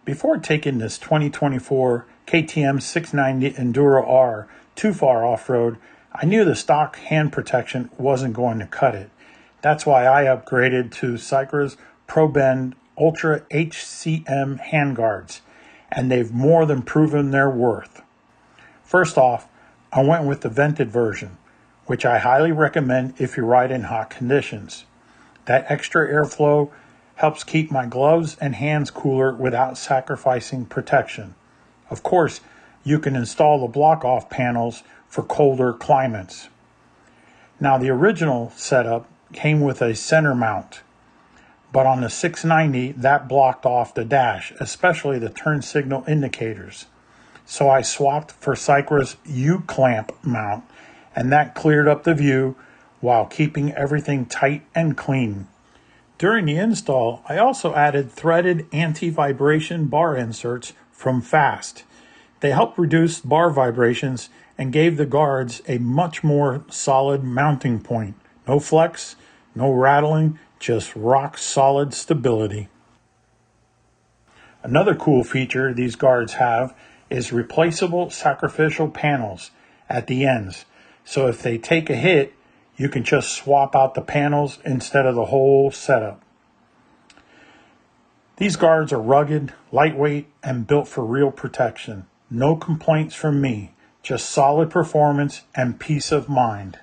Before taking this 2024 KTM 690 Enduro R too far off-road, I knew the stock hand protection wasn't going to cut it. That's why I upgraded to Cycra's Probend Ultra HCM handguards, and they've more than proven their worth. First off, I went with the vented version, which I highly recommend if you ride in hot conditions. That extra airflow helps keep my gloves and hands cooler without sacrificing protection. Of course, you can install the block-off panels for colder climates. Now, the original setup came with a center mount, but on the 690, that blocked off the dash, especially the turn signal indicators. So I swapped for Cycra's U-clamp mount, and that cleared up the view while keeping everything tight and clean. During the install, I also added threaded anti-vibration bar inserts from Fast. They help reduce bar vibrations and gave the guards a much more solid mounting point. No flex, no rattling, just rock solid stability. Another cool feature these guards have is replaceable sacrificial panels at the ends. So if they take a hit, you can just swap out the panels instead of the whole setup. These guards are rugged, lightweight, and built for real protection. No complaints from me, just solid performance and peace of mind.